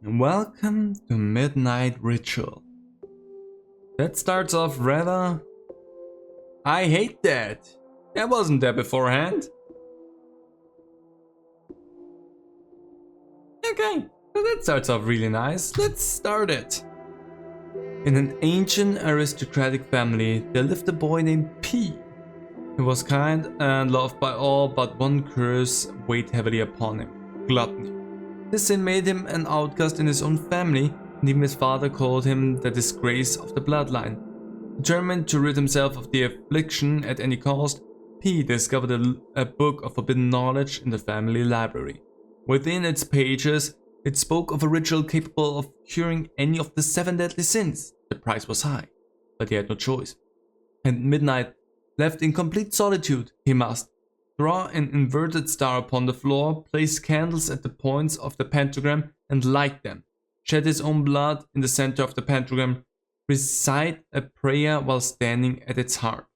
Welcome to Midnight Ritual. That starts off rather... I hate that! That wasn't there beforehand. Okay, so that starts off really nice. Let's start it. In an ancient aristocratic family, there lived a boy named P. He was kind and loved by all, but one curse weighed heavily upon him: gluttony. This sin made him an outcast in his own family, and even his father called him the disgrace of the bloodline. Determined to rid himself of the affliction at any cost, P discovered a book of forbidden knowledge in the family library. Within its pages, it spoke of a ritual capable of curing any of the 7 deadly sins. The price was high, but he had no choice. At midnight, left in complete solitude, he must draw an inverted star upon the floor, place candles at the points of the pentagram and light them, shed his own blood in the center of the pentagram, recite a prayer while standing at its heart.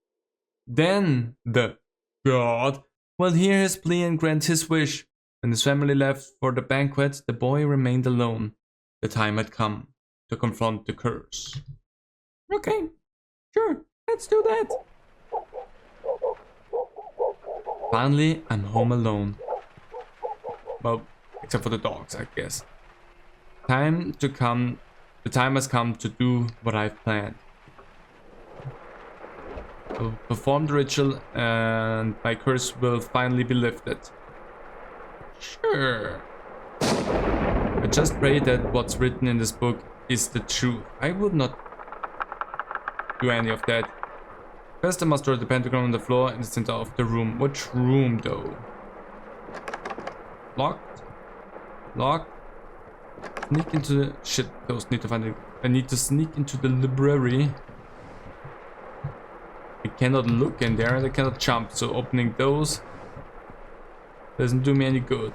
Then the god will hear his plea and grant his wish. When his family left for the banquet, the boy remained alone. The time had come to confront the curse. Okay, sure, let's do that. Finally, I'm home alone. Well, except for the dogs, I guess. The time has come to do what I've planned. I'll perform the ritual and my curse will finally be lifted. Sure. I just pray that what's written in this book is the truth. I would not do any of that. First I must draw the pentagram on the floor in the center of the room. Which room though? Locked? Locked? Sneak into the... Shit, those need to find it. I need to sneak into the library. I cannot look in there and I cannot jump, so opening those doesn't do me any good.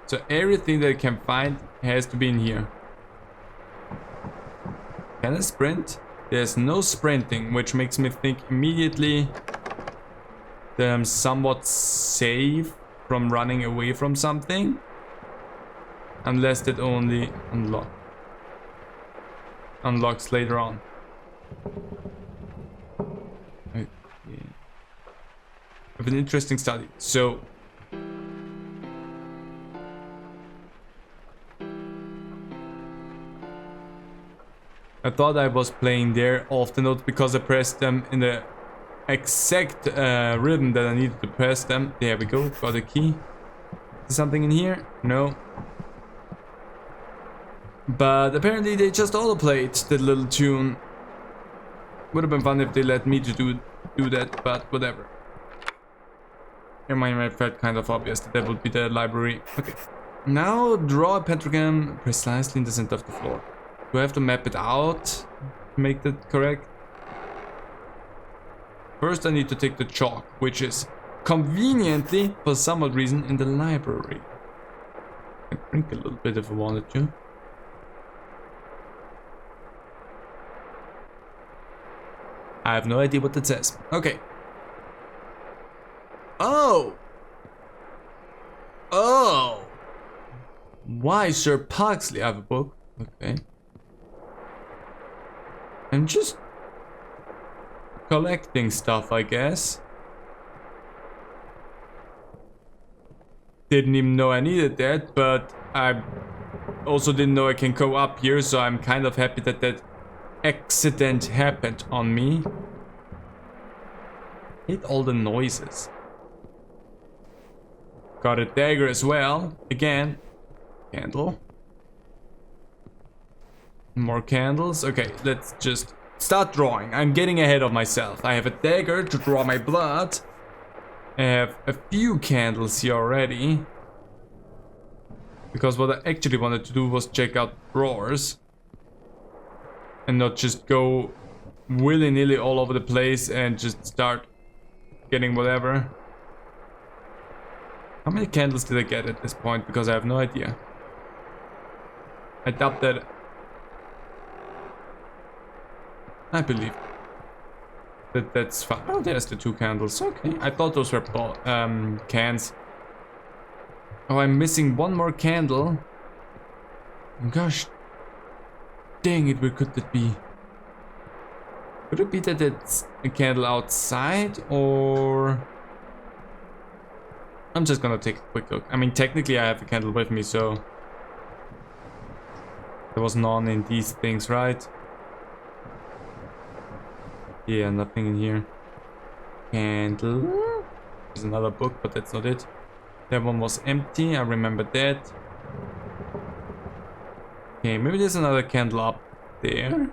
So everything that I can find has to be in here. Can I sprint? There's no sprinting, which makes me think immediately that I'm somewhat safe from running away from something. Unless that only unlocks later on. Okay. I have an interesting study. So I thought I was playing there off the notes because I pressed them in the exact rhythm that I needed to press them. There we go, got a key. Is there something in here? No. But apparently they just autoplayed that little tune. Would have been fun if they let me to do that, but whatever. In my mind, felt kind of obvious that would be the library. Okay. Now draw a pentagram precisely in the center of the floor. Do I have to map it out to make that correct? First I need to take the chalk, which is conveniently, for some odd reason, in the library. I can drink a little bit if I wanted to. I have no idea what that says. Okay. Oh! Oh! Why, Sir Pugsley? I have a book. Okay. I'm just collecting stuff, I guess. Didn't even know I needed that, but I also didn't know I can go up here, so I'm kind of happy that that accident happened on me. Hate all the noises. Got a dagger as well. Again, candle. More candles. Okay, let's just start drawing. I'm getting ahead of myself. I have a dagger to draw my blood. I have a few candles here already. Because what I actually wanted to do was check out drawers. And not just go willy-nilly all over the place and just start getting whatever. How many candles did I get at this point? Because I have no idea. I doubt that. I believe that's fine. Oh, there's the 2 candles. Okay, I thought those were cans. Oh, I'm missing one more candle. Gosh, dang it, where could that be? Could it be that it's a candle outside, or... I'm just gonna take a quick look. I mean, technically I have a candle with me, so... There was none in these things, right? Yeah, nothing in here. Candle. There's another book, but that's not it. That one was empty, I remember that. Okay, maybe there's another candle up there.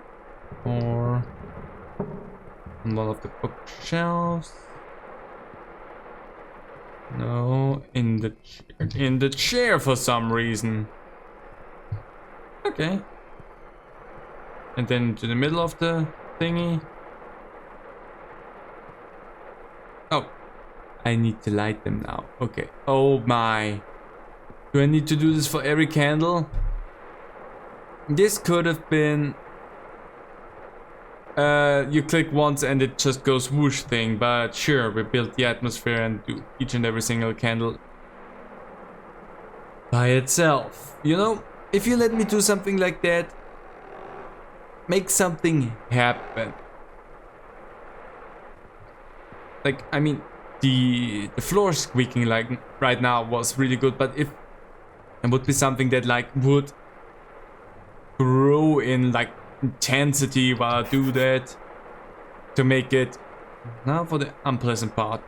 Or on one of the bookshelves. No, in the chair for some reason. Okay. And then to the middle of the thingy. Oh, I need to light them now. Okay. Oh my. Do I need to do this for every candle? This could have been you click once and it just goes whoosh thing, but sure, we built the atmosphere and do each and every single candle by itself. You know, if you let me do something like that, make something happen. Like, I mean, the floor squeaking like right now was really good, but if it would be something that like would grow in like intensity while I do that to make it. Now for the unpleasant part.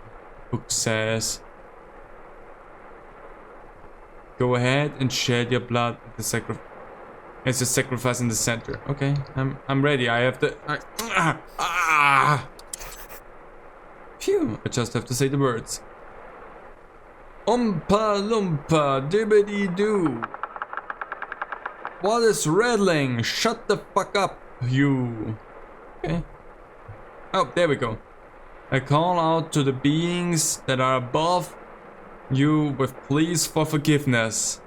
Book says, go ahead and shed your blood at the sacrifice. It's a sacrifice in the center. Okay, I'm ready. I have the Phew, I just have to say the words. Oompa loompa dibbity doo. What is rattling? Shut the fuck up, you. Okay. Oh, there we go. I call out to the beings that are above you with pleas for forgiveness.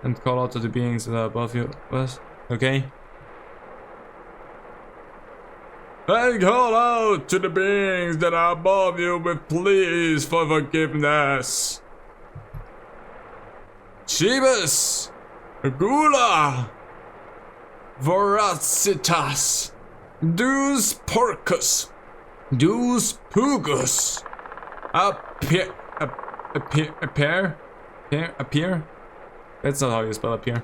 And call out to the beings that are above you. What? Okay. I call out to the beings that are above you with pleas for forgiveness. Chibus! Gula! Voracitas! Deus porcus! Deus pugus! Appear? That's not how you spell appear.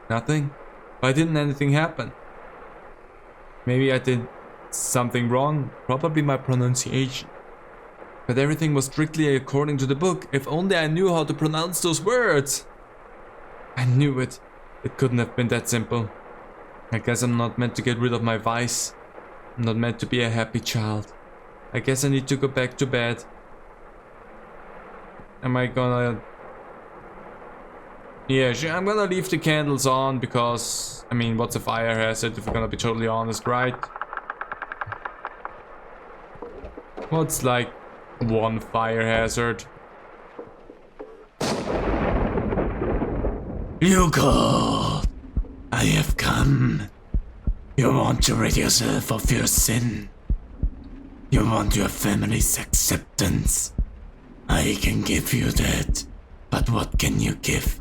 Nothing? Why didn't anything happen? Maybe I did something wrong, probably my pronunciation. But everything was strictly according to the book. If only I knew how to pronounce those words. I knew it. It couldn't have been that simple. I guess I'm not meant to get rid of my vice. I'm not meant to be a happy child. I guess I need to go back to bed. Am I gonna... Yeah, I'm gonna leave the candles on because... I mean, what's a fire hazard if we're gonna be totally honest, right? What's like... one fire hazard? You called. I have come. You want to rid yourself of your sin. You want your family's acceptance. I can give you that. But what can you give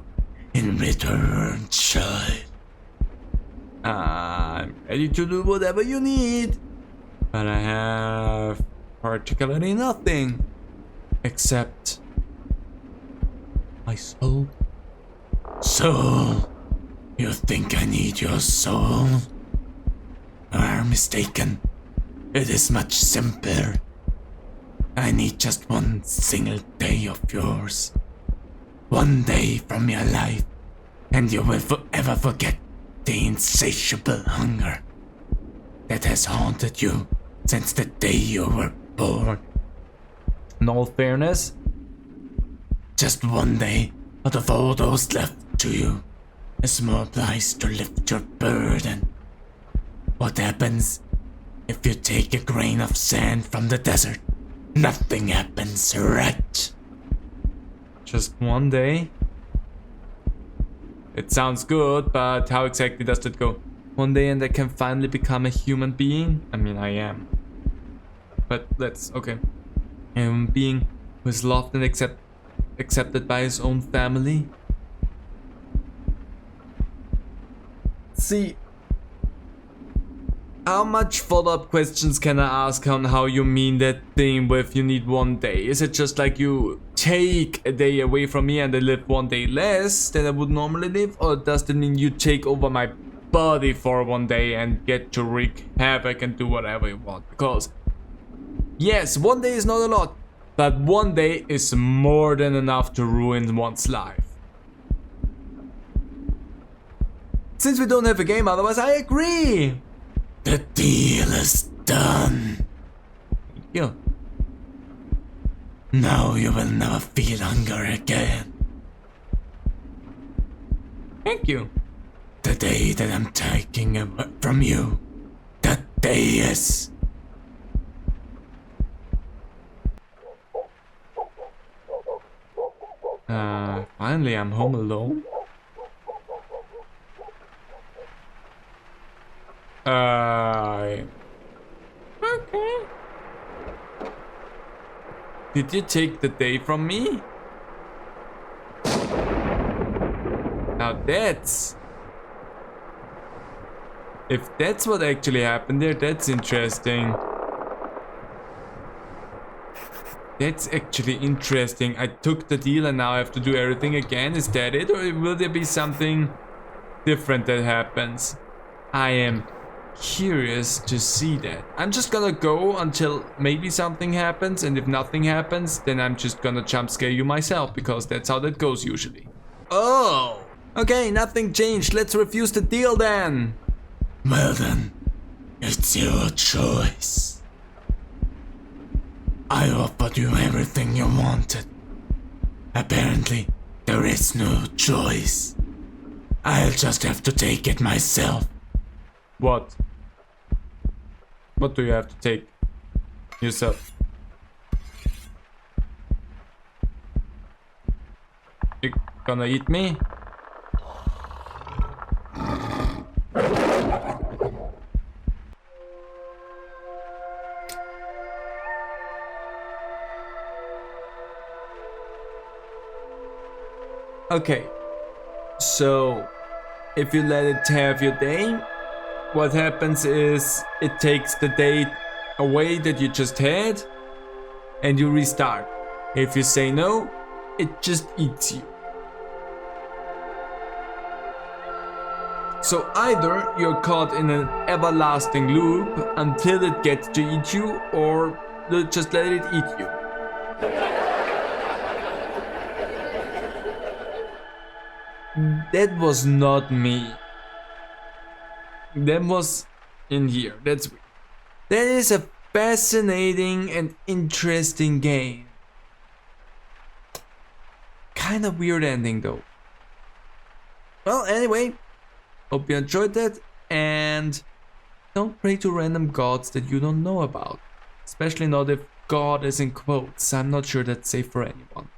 in return, child? I'm ready to do whatever you need. But I have particularly nothing except my soul. Soul? You think I need your soul? You are mistaken. It is much simpler. I need just one single day of yours. One day from your life, and you will forever forget the insatiable hunger that has haunted you since the day you were born. In all fairness, just one day out of all those left to you, a small price to lift your burden. What happens if you take a grain of sand from the desert? Nothing happens, right? Just one day? It sounds good, but how exactly does that go? One day and I can finally become a human being? I mean, I am. But let's, okay. A human being who is loved and accepted accepted by his own family. See, how much follow-up questions can I ask on how you mean that thing with you need 1 day? Is it just like you take a day away from me and I live 1 day less than I would normally live? Or does that mean you take over my body for 1 day and get to wreak havoc and do whatever you want? Because yes, 1 day is not a lot, but 1 day is more than enough to ruin one's life. Since we don't have a game otherwise, I agree! The deal is done. Thank you. Now you will never feel hunger again. Thank you. The day that I'm taking away from you, that day is... Finally I'm home alone. Okay. Did you take the day from me? Now that's... If that's what actually happened there, that's interesting. That's actually interesting. I took the deal and now I have to do everything again. Is that it? Or will there be something different that happens? I am curious to see that. I'm just gonna go until maybe something happens, and if nothing happens, then I'm just gonna jump scare you myself, because that's how that goes usually. Oh! Okay, nothing changed. Let's refuse the deal then. Well then, it's your choice. I offered you everything you wanted. Apparently, there is no choice. I'll just have to take it myself. What? What do you have to take yourself? You gonna eat me? Okay, so if you let it have your day, what happens is it takes the day away that you just had and you restart. If you say no, it just eats you. So either you're caught in an everlasting loop until it gets to eat you, or just let it eat you. That was not me. That was in here. That's weird. That is a fascinating and interesting game. Kind of weird ending though. Well, anyway, hope you enjoyed that, and don't pray to random gods that you don't know about. Especially not if God is in quotes. I'm not sure that's safe for anyone.